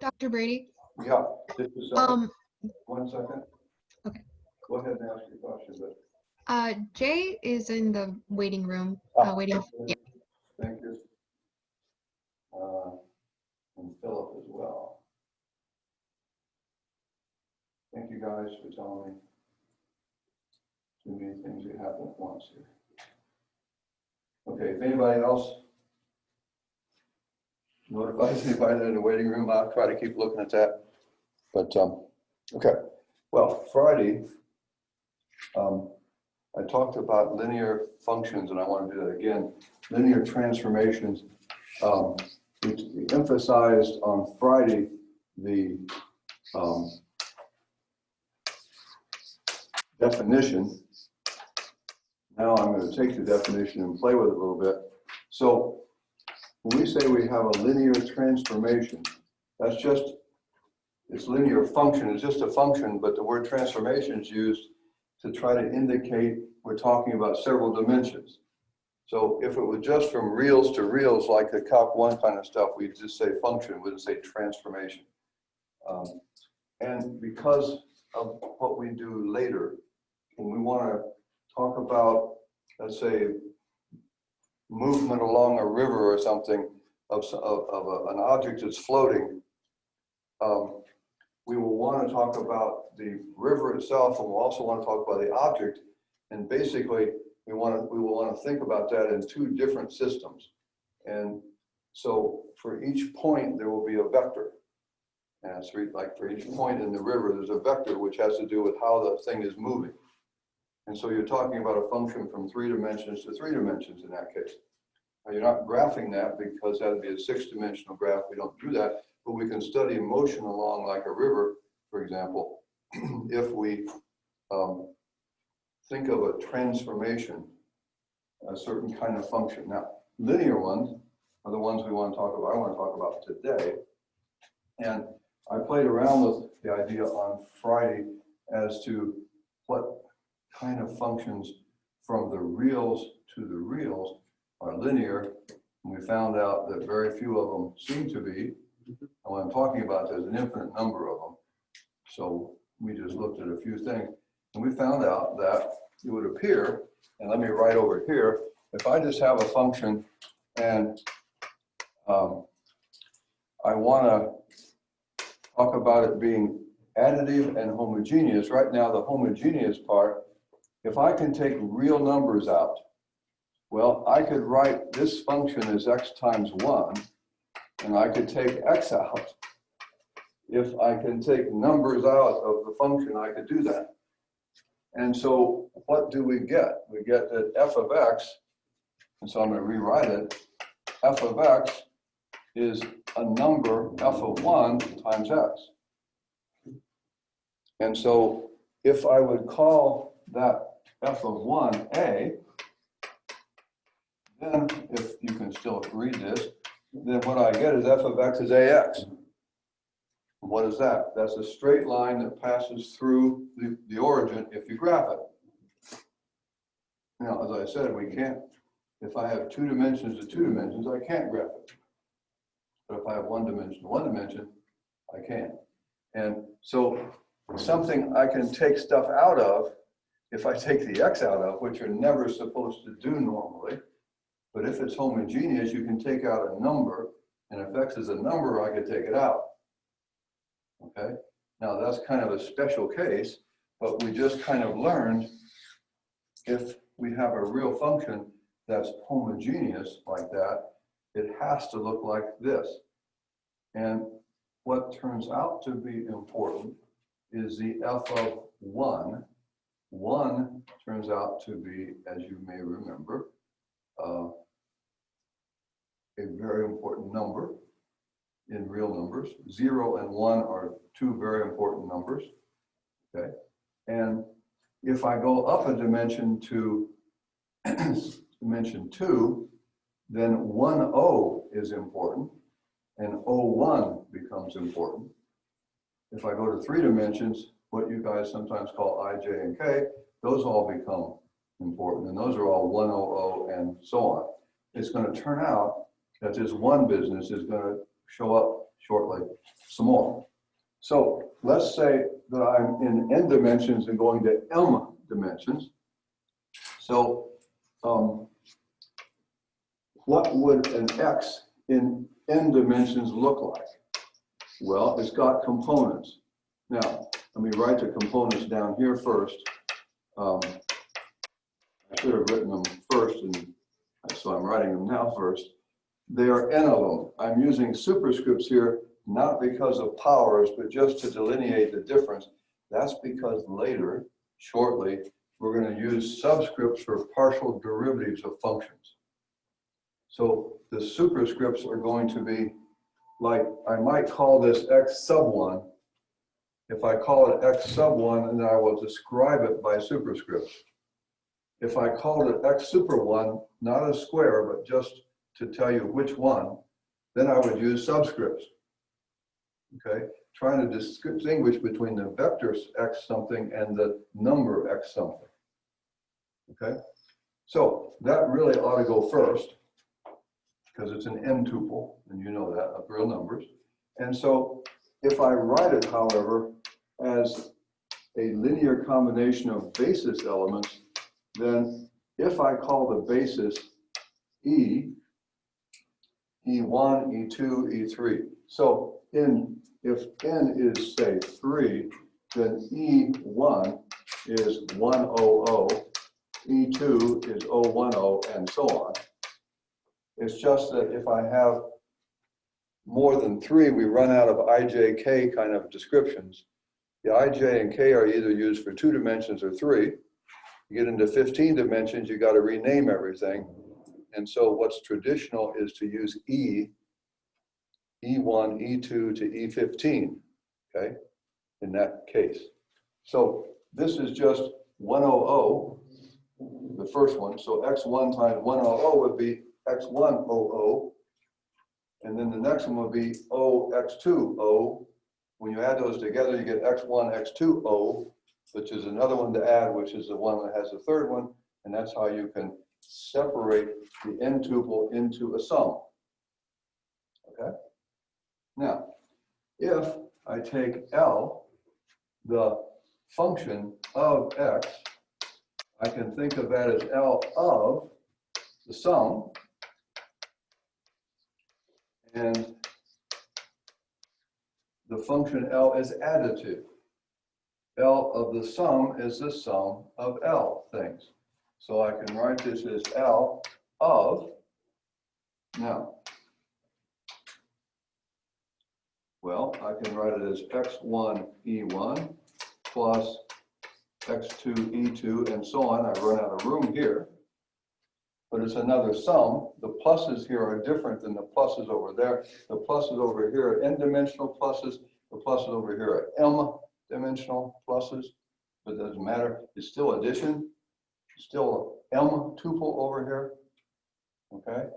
Dr. Brady. Yeah, just a second. Um, 1 second. Okay. Go ahead and ask your question, but. Jay is in the waiting room, waiting. Yeah. Thank you. And Philip as well. Thank you guys for telling me too many things that happen at once here. Okay, if anybody else notifies anybody in the waiting room, I'll try to keep looking at that. But, okay. Well, Friday, I talked about linear functions, and I want to do that again. Linear transformations. We emphasized on Friday the definition. Now I'm going to take the definition and play with it a little bit. So when we say we have a linear transformation, that's just, it's linear function, it's just a function, but the word transformation is used to try to indicate we're talking about several dimensions. So if it was just from reals to reals, like the Calc 1 kind of stuff, we'd just say function, we wouldn't say transformation. And because of what we do later, when we want to talk about, let's say, movement along a river or something of an object that's floating, we will want to talk about the river itself, and we'll also want to talk about the object. And basically, we will want to think about that in two different systems. And so for each point, there will be a vector. And it's like for each point in the river, there's a vector which has to do with how the thing is moving. And so you're talking about a function from 3 dimensions to 3 dimensions in that case. Now you're not graphing that because that would be a 6-dimensional graph. We don't do that, but we can study motion along like a river, for example, if we think of a transformation, a certain kind of function. Now, linear ones are the ones we want to talk about. I want to talk about today. And I played around with the idea on Friday as to what kind of functions from the reals to the reals are linear. And we found out that very few of them seem to be. And what I'm talking about, there's an infinite number of them. So we just looked at a few things. And we found out that it would appear, and let me write over here, if I just have a function and I want to talk about it being additive and homogeneous. Right now, the homogeneous part, if I can take real numbers out, well, I could write this function as x times 1, and I could take x out. If I can take numbers out of the function, I could do that. And so what do we get? We get that f of x, and so I'm going to rewrite it, f of x is a number f of 1 times x. And so if I would call that f of 1 a, then if you can still read this, then what I get is f of x is ax. What is that? That's a straight line that passes through the origin if you graph it. Now, as I said, we can't, if I have 2 dimensions to 2 dimensions, I can't graph it. But if I have 1 dimension to 1 dimension, I can. And so something I can take stuff out of, if I take the x out of, which you're never supposed to do normally, but if it's homogeneous, you can take out a number, and if x is a number, I could take it out. Okay, now that's kind of a special case, but we just kind of learned if we have a real function that's homogeneous like that, it has to look like this. And what turns out to be important is the f of 1. 1 turns out to be, as you may remember, a very important number in real numbers. 0 and 1 are 2 very important numbers. Okay, and if I go up a dimension to dimension 2, then 1O is important, and O1 becomes important. If I go to 3 dimensions, what you guys sometimes call I, J, and K, those all become important, and those are all 100 and so on. It's going to turn out that this 1 business is going to show up shortly some more. So let's say that I'm in n dimensions and going to m dimensions. So what would an x in n dimensions look like? Well, it's got components. Now, let me write the components down here first. I should have written them first, and so I'm writing them now first. There are n of them. I'm using superscripts here, not because of powers, but just to delineate the difference. That's because later, shortly, we're going to use subscripts for partial derivatives of functions. So the superscripts are going to be like, I might call this x sub 1. If I call it x sub 1, then I will describe it by superscripts. If I called it x super 1, not a square, but just to tell you which one, then I would use subscripts. Okay, trying to distinguish between the vector x something and the number x something. Okay, so that really ought to go first because it's an n tuple, and you know that, of real numbers. And so if I write it, however, as a linear combination of basis elements, then if I call the basis E, E1, E2, E3. So if n is, say, 3, then E1 is 100, E2 is 010, and so on. It's just that if I have more than 3, we run out of IJK kind of descriptions. The IJ and K are either used for 2 dimensions or 3. You get into 15 dimensions, you got to rename everything. And so what's traditional is to use E, E1, E2 to E15, okay, in that case. So this is just 100, the first one. So x1 times 100 would be x100. And then the next one would be OX2O. When you add those together, you get X1, X2O, which is another one to add, which is the one that has the third one. And that's how you can separate the n tuple into a sum. Okay? Now, if I take L, the function of X, I can think of that as L of the sum. And the function L is additive. L of the sum is the sum of L things. So I can write this as L of, now, well, I can write it as x1 E1 plus x2 E2 and so on. I run out of room here, but it's another sum. The pluses here are different than the pluses over there. The pluses over here are n-dimensional pluses. The pluses over here are m-dimensional pluses, but it doesn't matter. It's still addition. It's still m tuple over here, okay?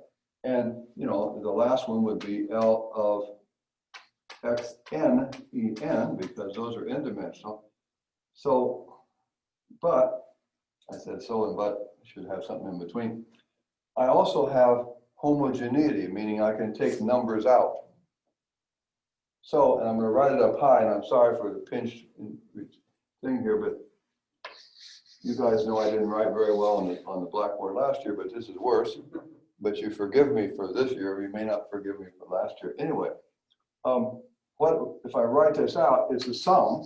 And, you know, the last one would be L of xn en, because those are n-dimensional. So, but, I said so and but, I should have something in between. I also have homogeneity, meaning I can take numbers out. So, and I'm going to write it up high, and I'm sorry for the pinched thing here, but you guys know I didn't write very well on the blackboard last year, but this is worse. But you forgive me for this year. You may not forgive me for last year. Anyway, what if I write this out? It's a sum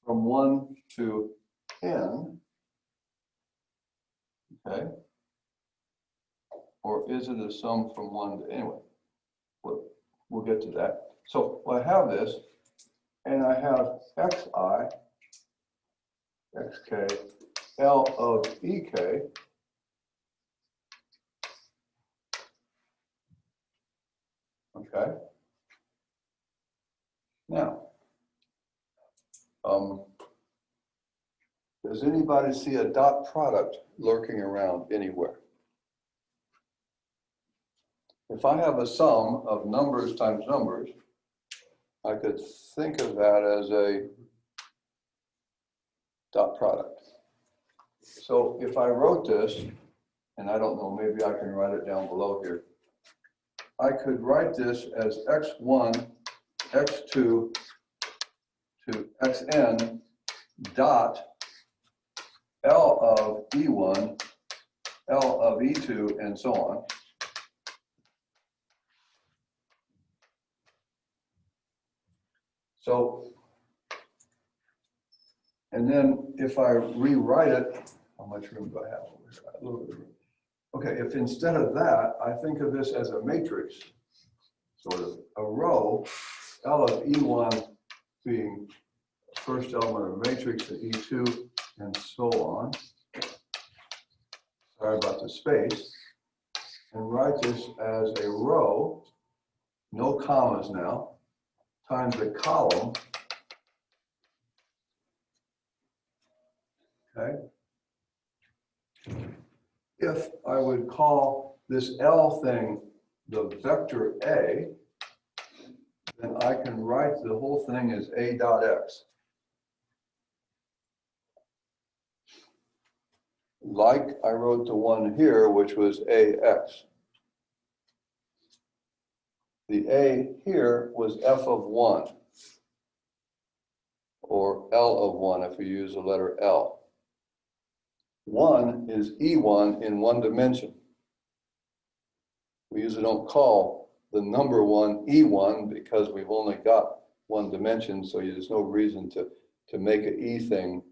from 1 to n. Okay. Or is it a sum from 1 to, anyway, we'll get to that. So I have this, and I have xi, xk, L of ek, okay. Now, does anybody see a dot product lurking around anywhere? If I have a sum of numbers times numbers, I could think of that as a dot product. So if I wrote this, and I don't know, maybe I can write it down below here. I could write this as x1, x2 to xn dot L of E1, L of E2, and so on. So, and then if I rewrite it, how much room do I have over here? A little bit of room. Okay, if instead of that, I think of this as a matrix, sort of a row, L of E1 being first element of a matrix, and E2, and so on. Sorry about the space. And write this as a row, no commas now, times a column. Okay. If I would call this L thing the vector A, then I can write the whole thing as A dot X. Like I wrote the one here, which was AX. The A here was F of 1, or L of 1 if we use the letter L. 1 is E1 in one dimension. We usually don't call the number 1 E1 because we've only got one dimension, so there's no reason to make an E thing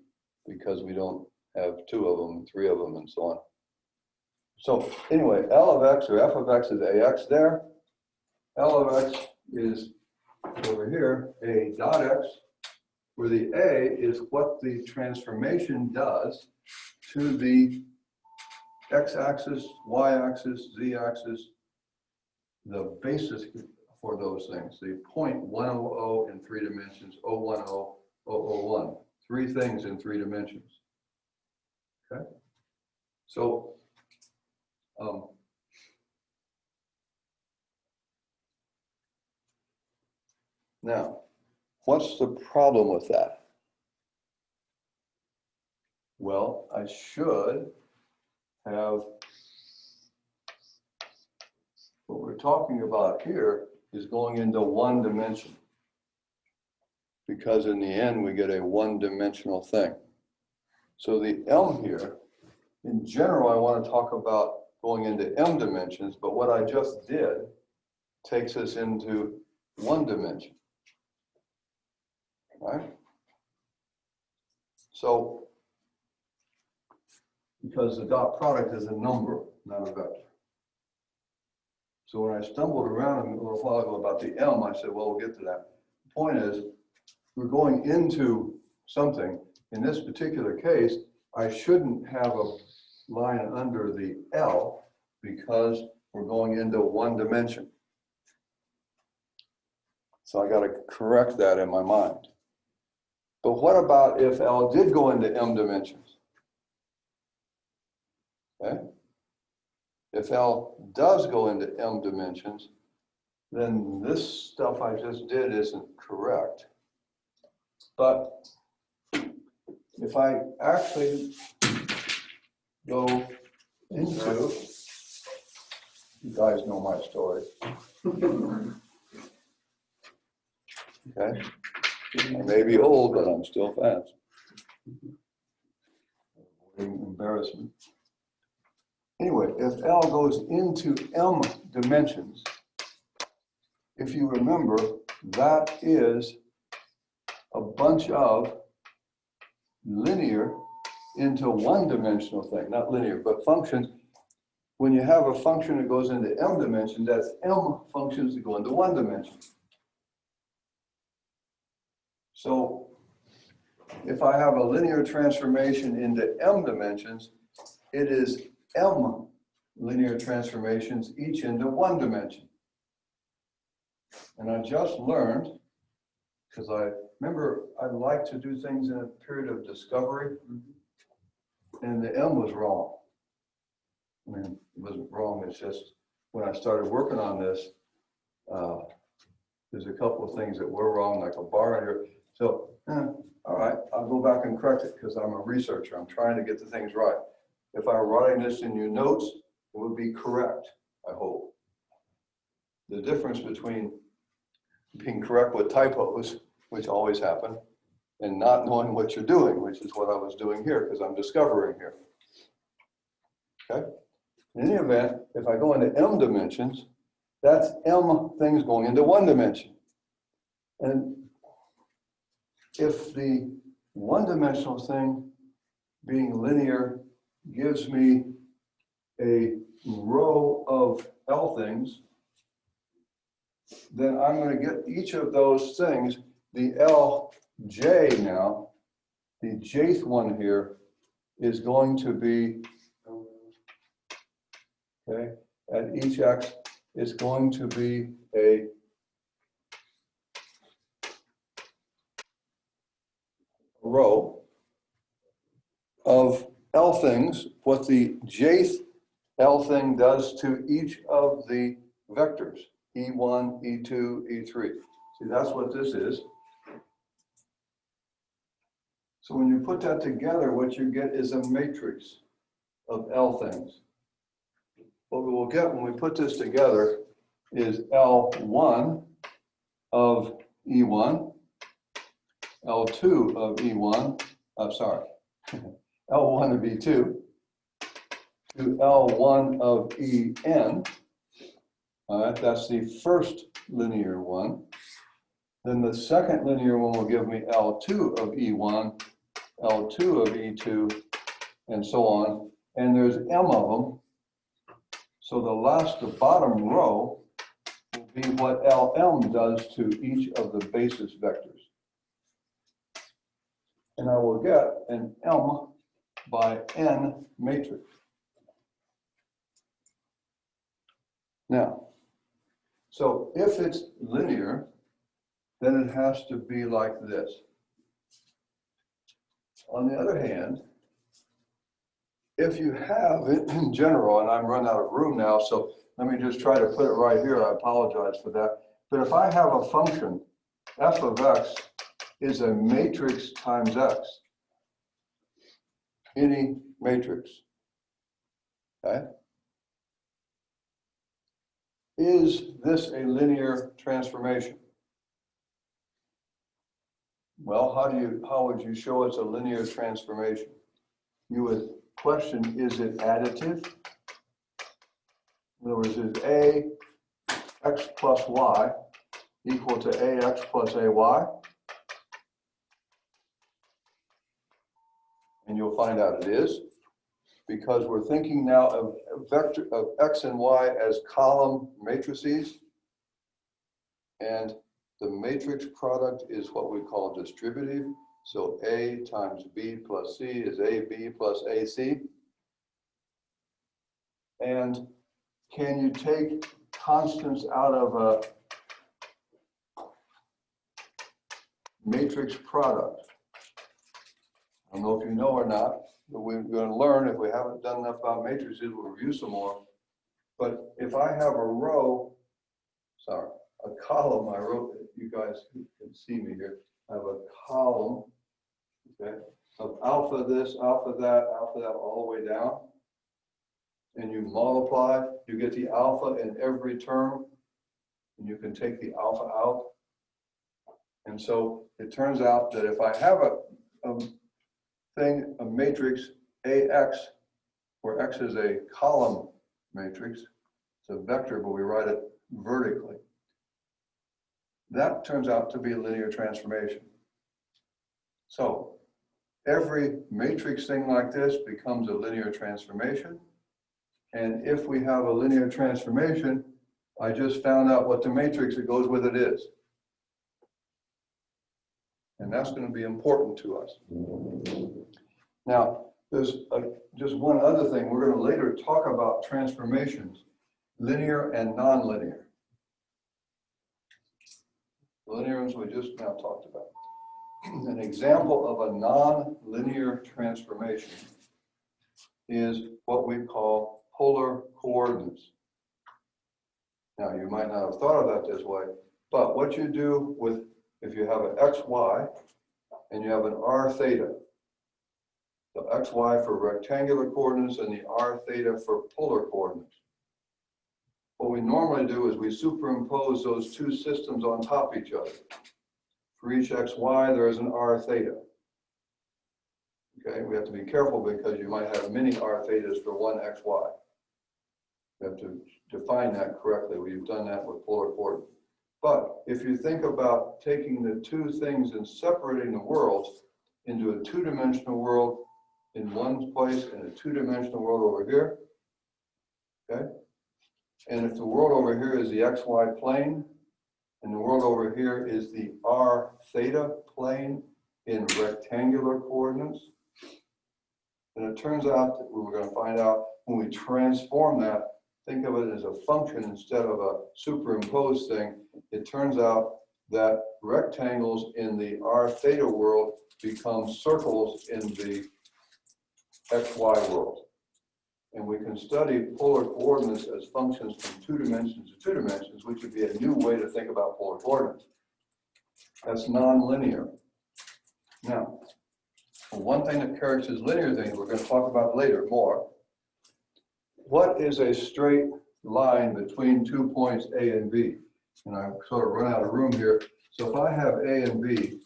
because we don't have 2 of them, 3 of them, and so on. So anyway, L of X or F of X is AX there. L of X is over here, A dot X, where the A is what the transformation does to the X-axis, Y-axis, Z-axis, the basis for those things, the point 100 in 3 dimensions, 010, 001, 3 things in 3 dimensions. Okay, so now, what's the problem with that? Well, I should have, what we're talking about here is going into one dimension, because in the end we get a one-dimensional thing. So the M here, in general, I want to talk about going into M dimensions, but what I just did takes us into one dimension, right? So, because the dot product is a number, not a vector. So when I stumbled around a little while ago about the M, I said, well, we'll get to that. The point is, we're going into something. In this particular case, I shouldn't have a line under the L because we're going into one dimension. So I got to correct that in my mind. But what about if L did go into M dimensions? Okay. If L does go into M dimensions, then this stuff I just did isn't correct. But if I actually go into, you guys know my story. Okay. I may be old, but I'm still fast. Embarrassment. Anyway, if L goes into M dimensions, if you remember, that is a bunch of linear into one-dimensional thing, not linear, but functions. When you have a function that goes into M dimension, that's M functions that go into one dimension. So if I have a linear transformation into M dimensions, it is M linear transformations, each into one dimension. And I just learned, because I remember I like to do things in a period of discovery, and the M was wrong. I mean, it wasn't wrong, it's just when I started working on this, there's a couple of things that were wrong, like a bar in here. So, all right, I'll go back and correct it because I'm a researcher. I'm trying to get the things right. If I were writing this in your notes, it would be correct, I hope. the difference between being correct with typos, which always happen, and not knowing what you're doing, which is what I was doing here, because I'm discovering here. Okay? In any event, if I go into M dimensions, that's M things going into one dimension. And if the one-dimensional thing being linear gives me a row of L things, then I'm going to get each of those things, the Lj now, the jth one here is going to be, okay, at each x is going to be a row of L things, what the jth L thing does to each of the vectors, E1, E2, E3. See, that's what this is. So when you put that together, what you get is a matrix of L things. What we will get when we put this together is L1 of E1, L2 of E1, L1 of E2, to L1 of En. All right, that's the first linear one. Then the second linear one will give me L2 of E1, L2 of E2, and so on. And there's M of them. So the bottom row will be what Lm does to each of the basis vectors. And I will get an M by N matrix. Now, so if it's linear, then it has to be like this. On the other hand, if you have it in general, and I'm running out of room now, so let me just try to put it right here. I apologize for that. But if I have a function, f of x is a matrix times x, any matrix, okay? Is this a linear transformation? Well, how would you show it's a linear transformation? You would question, is it additive? In other words, is a x plus y equal to ax plus ay? And you'll find out it is, because we're thinking now of vector of x and y as column matrices, and the matrix product is what we call distributive. So A times B plus C is AB plus AC. And can you take constants out of a matrix product? I don't know if you know or not, but we're going to learn. If we haven't done enough about matrices, we'll review some more. But if I have a row, a column, I wrote it, you guys can see me here. I have a column, okay, of alpha this, alpha that, all the way down. And you multiply, you get the alpha in every term, and you can take the alpha out. And so it turns out that if I have a matrix AX, where X is a column matrix, it's a vector, but we write it vertically. That turns out to be a linear transformation. So every matrix thing like this becomes a linear transformation. And if we have a linear transformation, I just found out what the matrix that goes with it is. And that's going to be important to us. Now, there's just one other thing. We're going to later talk about transformations, linear and nonlinear. Linear ones we just now talked about. An example of a nonlinear transformation is what we call polar coordinates. Now, you might not have thought of that this way, but what you do with, if you have an xy and you have an r theta, the xy for rectangular coordinates and the r theta for polar coordinates. what we normally do is we superimpose those two systems on top of each other. For each xy, there is an r theta. Okay, we have to be careful because you might have many r thetas for one xy. You have to define that correctly. We've done that with polar coordinates. But if you think about taking the two things and separating the worlds into a two-dimensional world in one place and a two-dimensional world over here, okay? And if the world over here is the xy plane, and the world over here is the r theta plane in rectangular coordinates, then it turns out that we were going to find out when we transform that, think of it as a function instead of a superimposed thing, it turns out that rectangles in the r theta world become circles in the xy world. And we can study polar coordinates as functions from 2 dimensions to 2 dimensions, which would be a new way to think about polar coordinates. That's nonlinear. Now, one thing that characterizes linear things we're going to talk about later more. What is a straight line between 2 points A and B? And I've sort of run out of room here. So if I have A and B,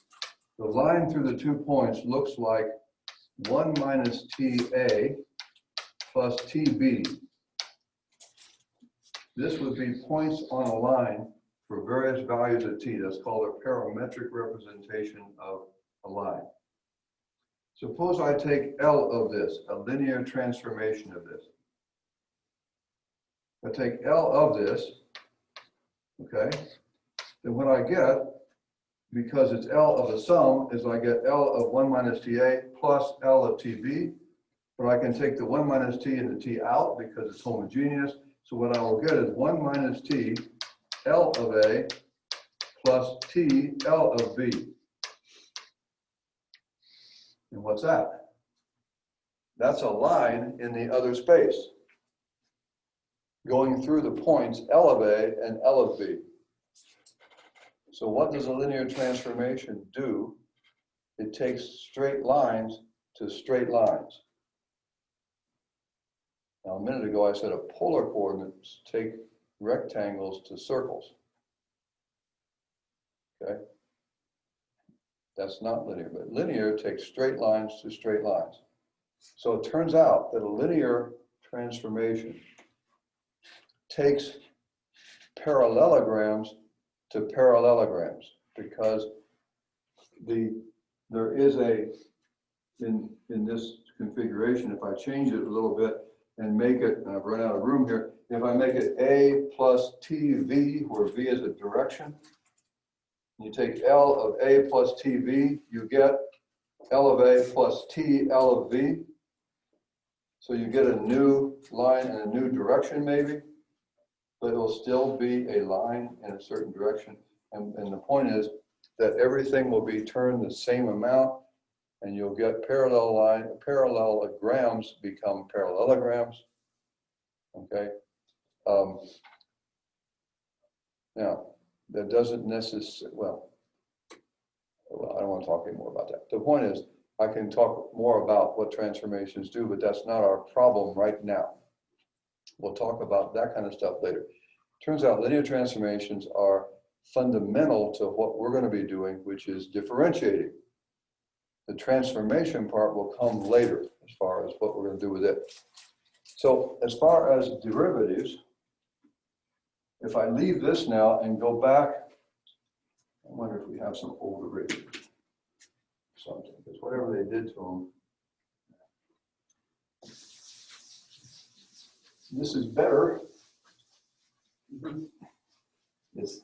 the line through the 2 points looks like 1 minus TA plus TB. This would be points on a line for various values of t. That's called a parametric representation of a line. Suppose I take L of this, a linear transformation of this. I take L of this, okay, then what I get, because it's L of the sum, is I get L of 1 minus TA plus L of TB, but I can take the 1 minus T and the T out because it's homogeneous. So what I will get is 1 minus T L of A plus T L of B. And what's that? That's a line in the other space going through the points L of A and L of B. So what does a linear transformation do? It takes straight lines to straight lines. Now, a minute ago, I said a polar coordinates take rectangles to circles. Okay? That's not linear, but linear takes straight lines to straight lines. So it turns out that a linear transformation takes parallelograms to parallelograms because there is a, in this configuration, if I change it a little bit, and make it, and I've run out of room here, if I make it A plus TV, where V is a direction, you take L of A plus TV, you get L of A plus T L of V. So you get a new line and a new direction maybe, but it will still be a line in a certain direction. And the point is that everything will be turned the same amount, and you'll get parallelograms become parallelograms, okay? Now, that doesn't necessarily, well, I don't want to talk anymore about that. The point is, I can talk more about what transformations do, but that's not our problem right now. We'll talk about that kind of stuff later. Turns out linear transformations are fundamental to what we're going to be doing, which is differentiating. The transformation part will come later as far as what we're going to do with it. So as far as derivatives, if I leave this now and go back, I wonder if we have some old derivatives or something, because whatever they did to them, this is better. It's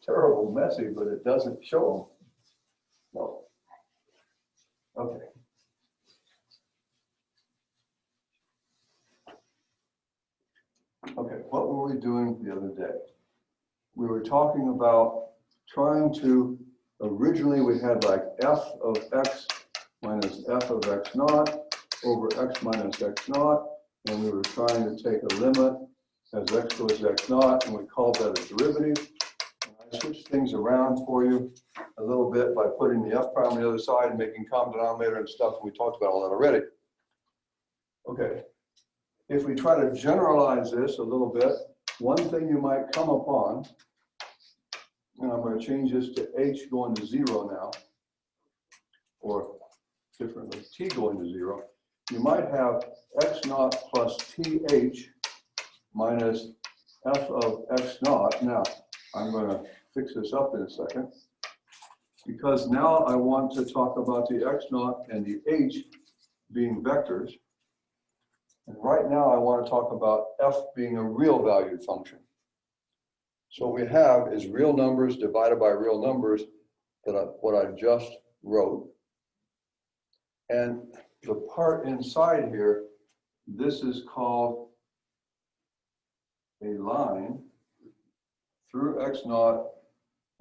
terrible messy, but it doesn't show them. No. Okay. Okay, what were we doing the other day? We were talking about trying to, originally we had like f of x minus f of x naught over x minus x naught, and we were trying to take a limit as x goes to x naught, and we called that a derivative. And I switched things around for you a little bit by putting the f prime on the other side and making common denominator and stuff, and we talked about all that already. Okay. If we try to generalize this a little bit, one thing you might come upon, and I'm going to change this to h going to 0 now, or differently, t going to 0. You might have x naught plus th minus f of x naught. Now, I'm going to fix this up in a second, because now I want to talk about the x naught and the h being vectors. And right now I want to talk about f being a real valued function. So what we have is real numbers divided by real numbers, what I just wrote. And the part inside here, this is called a line through x naught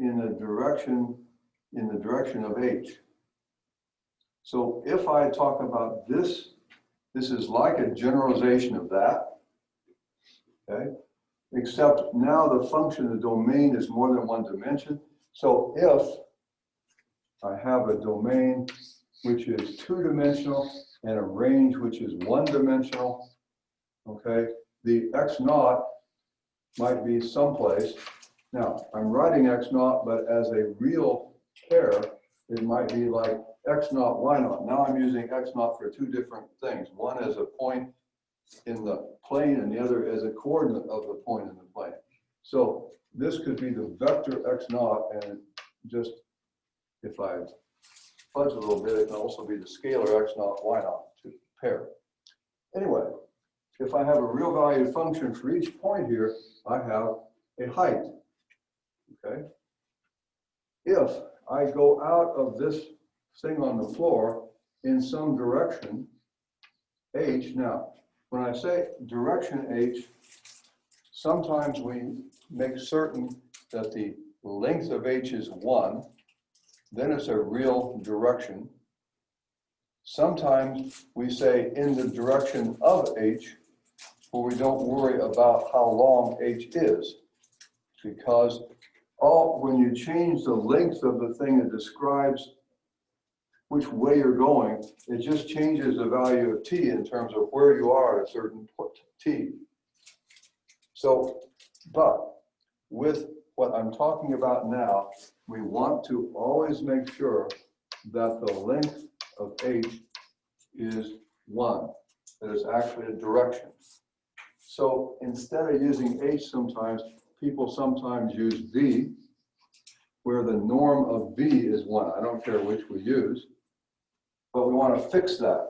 in the direction of h. So if I talk about this, this is like a generalization of that, okay? Except now the function, the domain is more than one dimension. So if I have a domain which is two-dimensional and a range which is one-dimensional, okay, the x naught might be someplace. Now, I'm writing x naught, but as a real pair, it might be like x naught, y naught. Now I'm using x naught for two different things. One as a point in the plane and the other as a coordinate of the point in the plane. So this could be the vector x naught, and just, if I fudge a little bit, it can also be the scalar x naught, y naught to pair. Anyway, if I have a real valued function for each point here, I have a height, okay? If I go out of this thing on the floor in some direction, h, now, when I say direction h, sometimes we make certain that the length of h is 1, then it's a real direction. Sometimes we say in the direction of h, where we don't worry about how long h is, because when you change the length of the thing, it describes which way you're going. It just changes the value of t in terms of where you are at a certain t. So, but with what I'm talking about now, we want to always make sure that the length of h is 1, that is actually a direction. So instead of using h sometimes, people sometimes use v, where the norm of v is 1. I don't care which we use, but we want to fix that.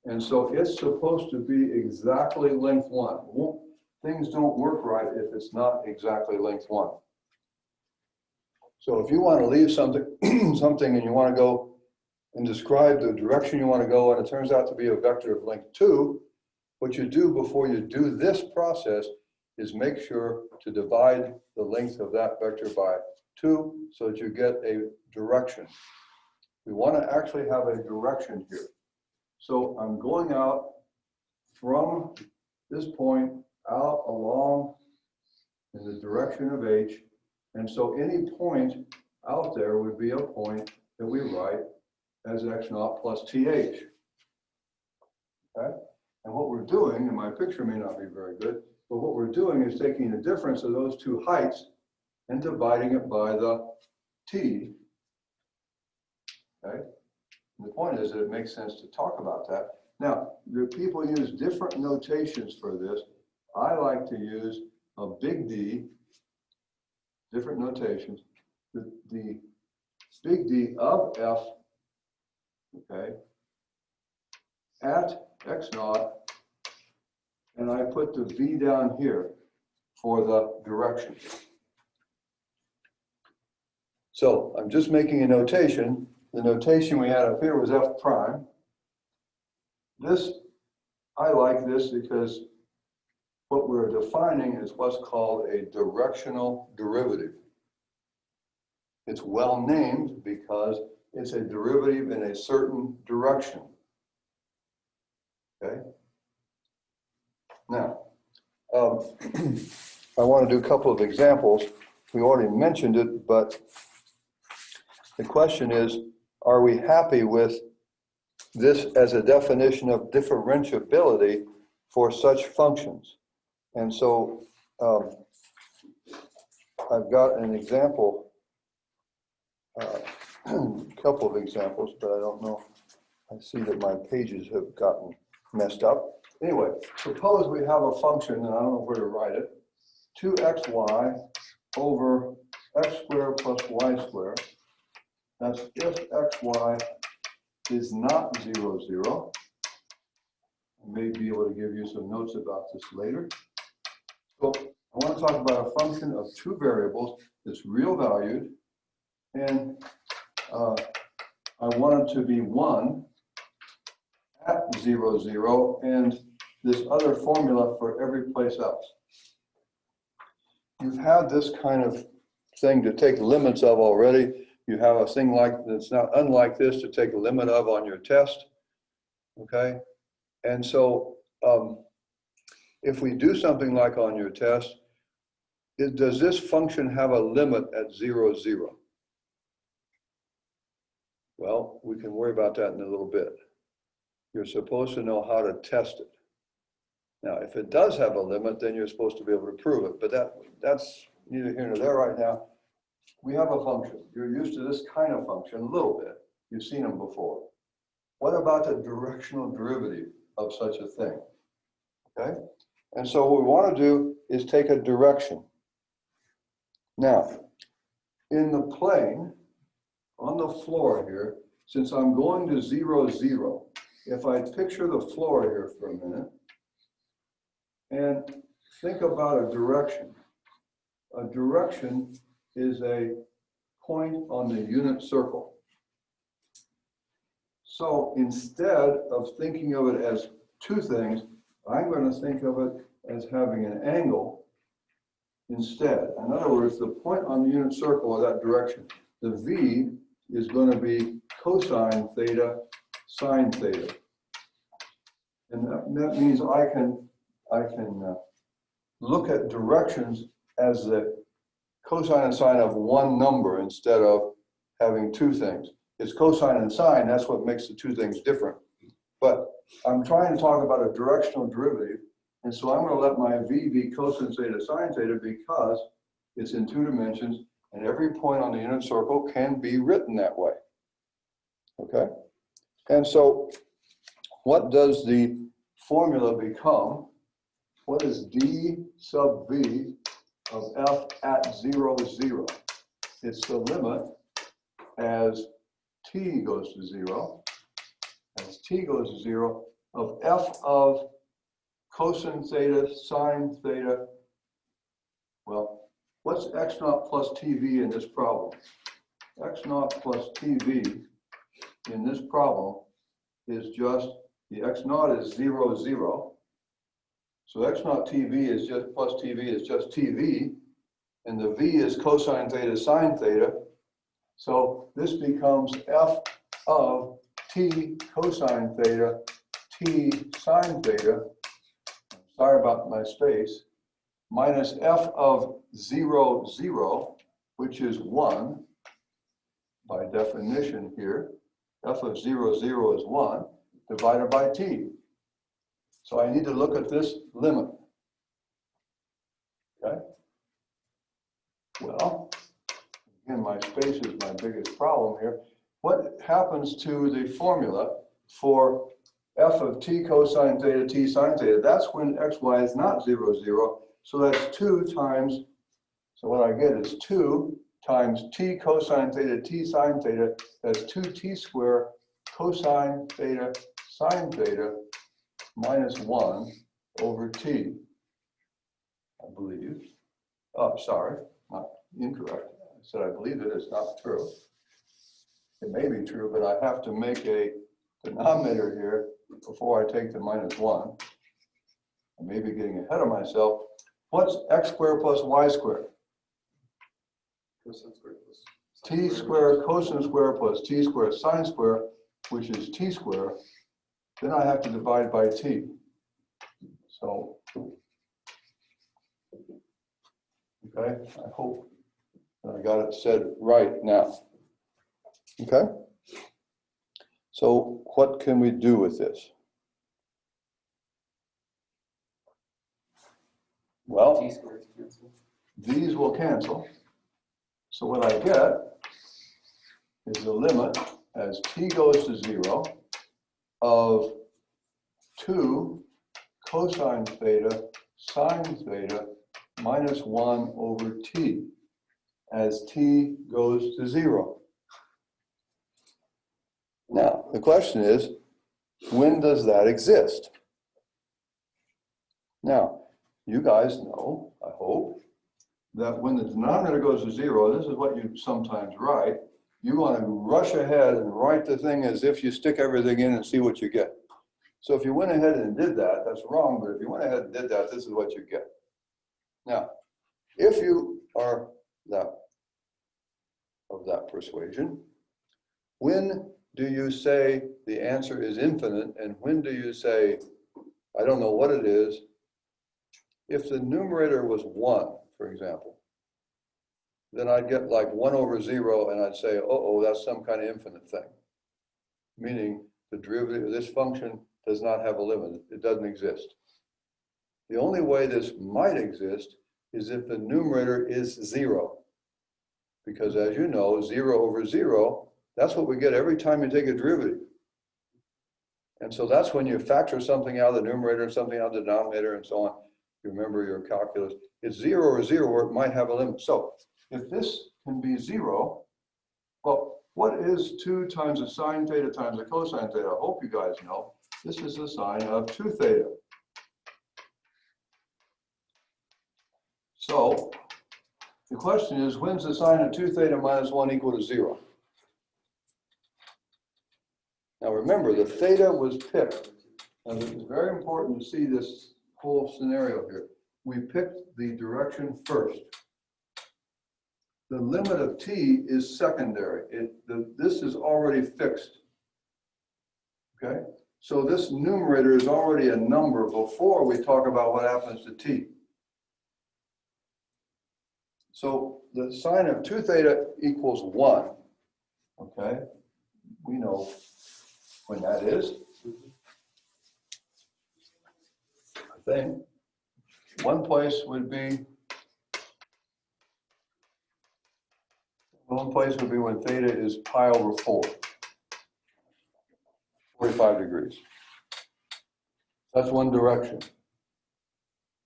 And so it's supposed to be exactly length 1. Things don't work right if it's not exactly length 1. So if you want to leave something, and you want to go and describe the direction you want to go, and it turns out to be a vector of length 2, what you do before you do this process is make sure to divide the length of that vector by 2 so that you get a direction. We want to actually have a direction here. So I'm going out from this point out along in the direction of h, and so any point out there would be a point that we write as x naught plus th. Okay? And what we're doing, and my picture may not be very good, but what we're doing is taking the difference of those two heights and dividing it by the t. Okay? And the point is that it makes sense to talk about that. Now, the people use different notations for this. I like to use a big D, different notations. The big D of f, okay, at x naught, and I put the v down here for the direction. So I'm just making a notation. The notation we had up here was f prime. This, I like this because what we're defining is what's called a directional derivative. It's well named because it's a derivative in a certain direction. Okay? Now, I want to do a couple of examples. We already mentioned it, but the question is, are we happy with this as a definition of differentiability for such functions? And so I've got an example, a couple of examples, but I don't know. I see that my pages have gotten messed up. Anyway, suppose we have a function, and I don't know where to write it, 2xy over x squared plus y squared. That's if xy is not 0, 0. I may be able to give you some notes about this later. So I want to talk about a function of two variables that's real valued, and I want it to be 1 at 0, 0, and this other formula for every place else. You've had this kind of thing to take limits of already. You have a thing like that's not unlike this to take a limit of on your test, okay? And so if we do something like on your test, does this function have a limit at 0, 0? Well, we can worry about that in a little bit. You're supposed to know how to test it. Now, if it does have a limit, then you're supposed to be able to prove it, but that's neither here nor there right now. We have a function. You're used to this kind of function a little bit. You've seen them before. What about the directional derivative of such a thing? Okay? And so what we want to do is take a direction. Now, in the plane, on the floor here, since I'm going to 0, 0, if I picture the floor here for a minute and think about a direction is a point on the unit circle. So instead of thinking of it as two things, I'm going to think of it as having an angle instead. In other words, the point on the unit circle of that direction, the V is going to be cosine theta sine theta. And that means I can look at directions as the cosine and sine of one number instead of having two things. It's cosine and sine, that's what makes the two things different. But I'm trying to talk about a directional derivative, and so I'm going to let my V be cosine theta sine theta because it's in two dimensions, and every point on the unit circle can be written that way. Okay? And so what does the formula become? What is d sub v of f at 0, 0? It's the limit as t goes to 0, as t goes to 0, of f of cosine theta sine theta. Well, what's x naught plus tv in this problem? X naught plus tv in this problem is just, the x naught is 0, 0. So x naught tv is just, plus tv is just tv, and the v is cosine theta sine theta. So this becomes f of t cosine theta, t sine theta, sorry about my space, minus f of 0, 0, which is 1 by definition here. F of 0, 0 is 1 divided by t. So I need to look at this limit. Okay? Well, again, my space is my biggest problem here. What happens to the formula for f of t cosine theta, t sine theta? That's when xy is not 0, 0. So that's 2 times, so what I get is 2 times t cosine theta, t sine theta. That's 2t squared cosine theta sine theta minus 1 over t, I believe. Oh, sorry, not incorrect. I said I believe it is not true. It may be true, but I have to make a denominator here before I take the minus 1. I may be getting ahead of myself. What's x squared plus y squared? Cosine squared plus T squared cosine squared plus t squared sine squared, which is t squared. Then I have to divide by t. So, okay, I hope I got it said right now. Okay? So what can we do with this? Well, T squared cancel. these will cancel. So what I get is the limit as t goes to 0 of 2 cosine theta sine theta minus 1 over t as t goes to 0. Now, the question is, when does that exist? Now, you guys know, I hope, that when the denominator goes to 0, this is what you sometimes write, you want to rush ahead and write the thing as if you stick everything in and see what you get. So if you went ahead and did that, that's wrong, but if you went ahead and did that, this is what you get. Now, if you are of that persuasion, when do you say the answer is infinite, and when do you say, I don't know what it is? If the numerator was 1, for example, then I'd get like 1 over 0, and I'd say, uh-oh, that's some kind of infinite thing. Meaning the derivative of this function does not have a limit. It doesn't exist. The only way this might exist is if the numerator is 0. Because as you know, 0 over 0, that's what we get every time you take a derivative. And so that's when you factor something out of the numerator and something out of the denominator and so on. You remember your calculus. It's 0 over 0 where it might have a limit. So if this can be 0, well, what is 2 times the sine theta times the cosine theta? I hope you guys know. This is the sine of 2 theta. So the question is, when's the sine of 2 theta minus 1 equal to 0? Now remember, the theta was picked. And it is very important to see this whole scenario here. We picked the direction first. The limit of t is secondary. This is already fixed. Okay? So this numerator is already a number before we talk about what happens to t. So the sine of 2 theta equals 1. Okay? We know when that is. I think one place would be when theta is pi over 4, 45 degrees. That's one direction.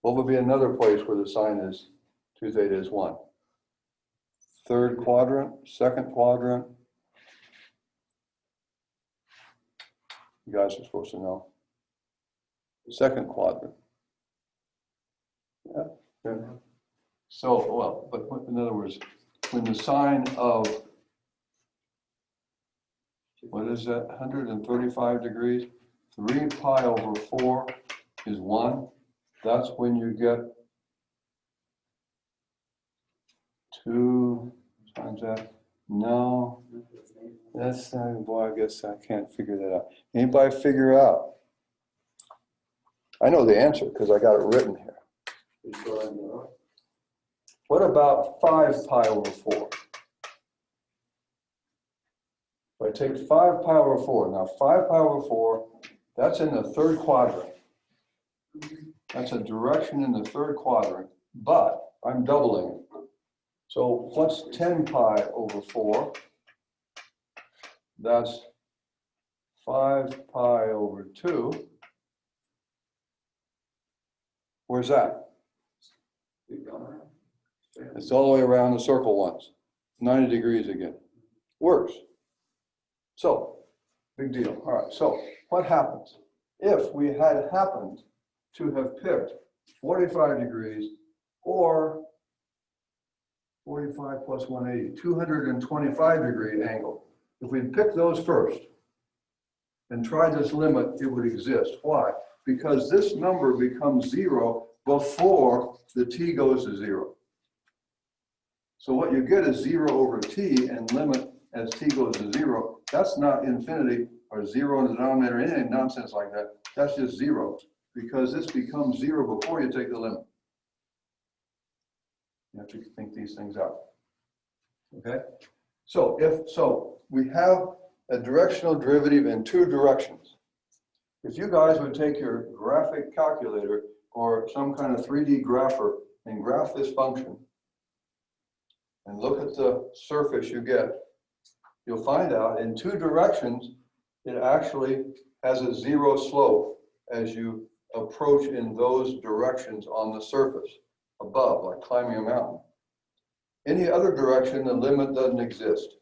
What would be another place where the sine is 2 theta is 1? Third quadrant, second quadrant. You guys are supposed to know. Second quadrant. Yeah. Yeah. So, well, but in other words, when the sine of, what is that, 135 degrees, 3 pi over 4 is 1. That's when you get 2 times that. No, that's not, boy, I guess I can't figure that out. Anybody figure out? I know the answer because I got it written here. What about 5 pi over 4? If I take 5 pi over 4, now 5 pi over 4, that's in the third quadrant. That's a direction in the third quadrant, but I'm doubling it. So what's 10 pi over 4? That's 5 pi over 2. Where's that? It's all the way around the circle once. 90 degrees again. Works. So, big deal. All right, so what happens? If we had happened to have picked 45 degrees or 45 plus 180, 225 degree angle. If we picked those first and tried this limit, it would exist. Why? Because this number becomes 0 before the t goes to 0. So what you get is 0 over t and limit as t goes to 0. That's not infinity or 0 in the denominator, anything nonsense like that. That's just 0 because this becomes 0 before you take the limit. You have to think these things out. Okay? So we have a directional derivative in 2 directions. If you guys would take your graphic calculator or some kind of 3D grapher and graph this function and look at the surface you get, you'll find out in two directions, it actually has a zero slope as you approach in those directions on the surface above, like climbing a mountain. Any other direction, the limit doesn't exist.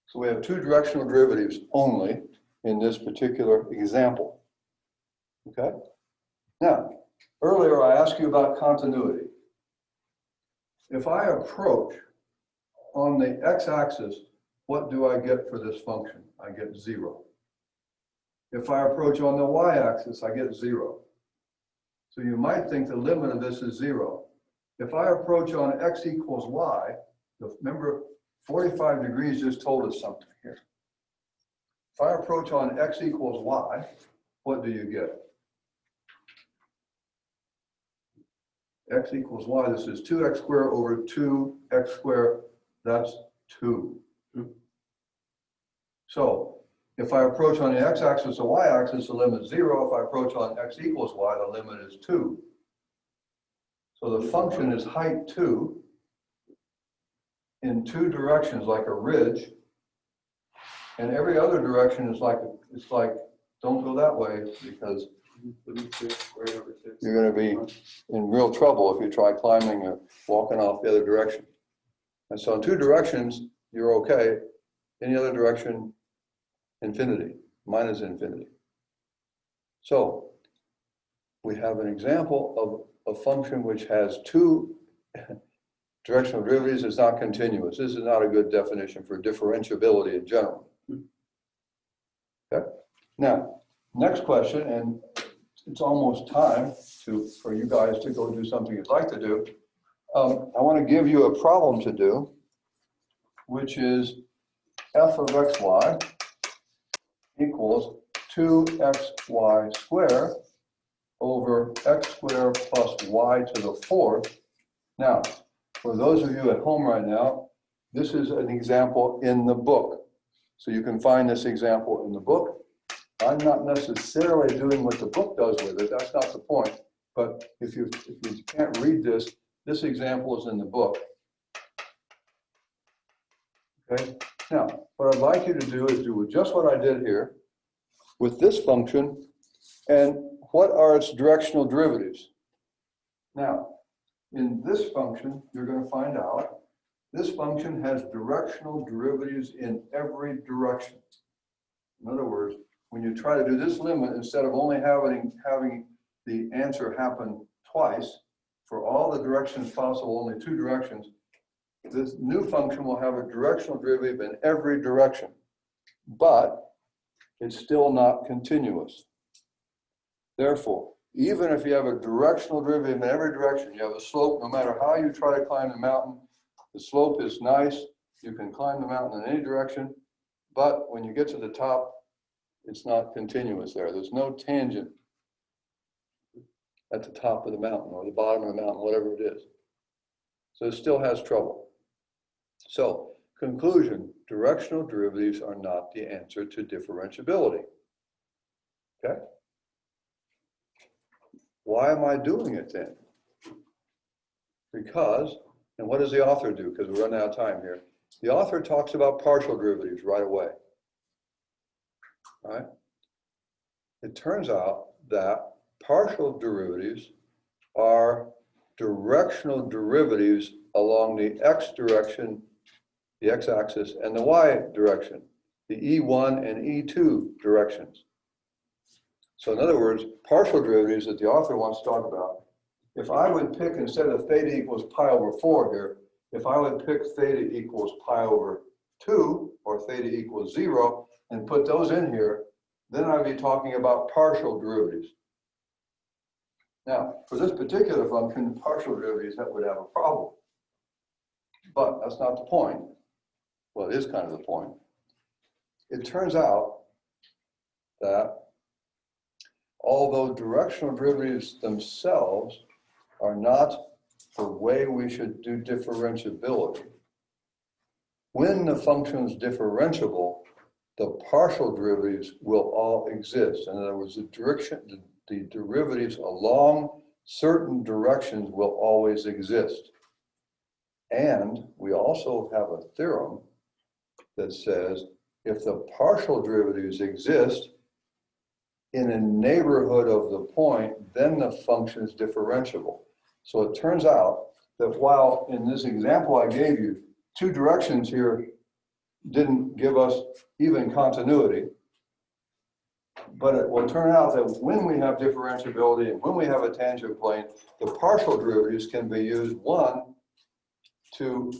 So we have two directional derivatives only in this particular example. Okay? Now, earlier I asked you about continuity. If I approach on the x-axis, what do I get for this function? I get 0. If I approach on the y-axis, I get 0. So you might think the limit of this is 0. If I approach on x equals y, remember 45 degrees just told us something here. If I approach on x equals y, what do you get? X equals y, this is 2x squared over 2x squared, that's 2. So if I approach on the x-axis or y-axis, the limit is 0. If I approach on x equals y, the limit is 2. So the function is height 2 in two directions, like a ridge, and every other direction is like, it's like, don't go that way, because you're going to be in real trouble if you try climbing or walking off the other direction. And so in two directions, you're okay. Any other direction, infinity, minus infinity. So we have an example of a function which has two directional derivatives. It's not continuous. This is not a good definition for differentiability in general. Okay. Now, next question, and it's almost time for you guys to go do something you'd like to do. I want to give you a problem to do, which is f of xy equals 2xy squared over x squared plus y to the fourth. Now, for those of you at home right now, this is an example in the book. So you can find this example in the book. I'm not necessarily doing what the book does with it. That's not the point. But if you can't read this, this example is in the book. Okay. Now, what I'd like you to do is do just what I did here with this function, and what are its directional derivatives? Now, in this function, you're going to find out this function has directional derivatives in every direction. In other words, when you try to do this limit, instead of only having the answer happen twice, for all the directions possible, only two directions, this new function will have a directional derivative in every direction, but it's still not continuous. Therefore, even if you have a directional derivative in every direction, you have a slope, no matter how you try to climb the mountain, the slope is nice, you can climb the mountain in any direction, but when you get to the top, it's not continuous there. There's no tangent at the top of the mountain or the bottom of the mountain, whatever it is. So it still has trouble. So, conclusion, directional derivatives are not the answer to differentiability. Okay? Why am I doing it then? Because, and what does the author do? Because we're running out of time here. The author talks about partial derivatives right away. All right? It turns out that partial derivatives are directional derivatives along the x direction, the x-axis, and the y direction, the E1 and E2 directions. So in other words, partial derivatives that the author wants to talk about, if I would pick, instead of theta equals pi over 4 here, if I would pick theta equals pi over 2 or theta equals 0 and put those in here, then I'd be talking about partial derivatives. Now, for this particular function, partial derivatives, that would have a problem. But that's not the point. Well, it is kind of the point. It turns out that although directional derivatives themselves are not the way we should do differentiability, when the function is differentiable, the partial derivatives will all exist. In other words, the the derivatives along certain directions will always exist. And we also have a theorem that says if the partial derivatives exist in a neighborhood of the point, then the function is differentiable. So it turns out that while in this example I gave you, two directions here didn't give us even continuity, but it will turn out that when we have differentiability and when we have a tangent plane, the partial derivatives can be used, one, to,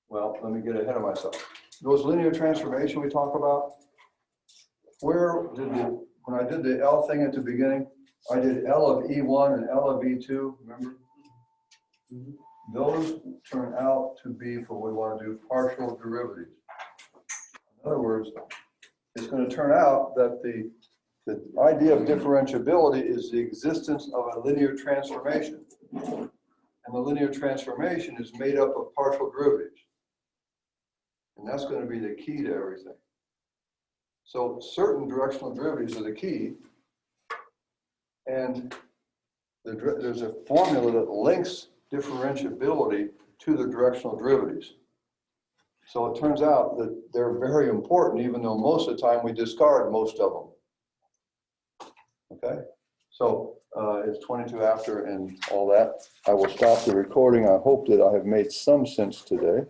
well, let me get ahead of myself. Those linear transformation we talk about, where did the, when I did the L thing at the beginning, I did L of E1 and L of E2, remember? Those turn out to be for what we want to do partial derivatives. In other words, it's going to turn out that the idea of differentiability is the existence of a linear transformation. And the linear transformation is made up of partial derivatives. And that's going to be the key to everything. So certain directional derivatives are the key. And there's a formula that links differentiability to the directional derivatives. So it turns out that they're very important, even though most of the time we discard most of them. Okay, so it's 22 after and all that. I will stop the recording. I hope that I have made some sense today.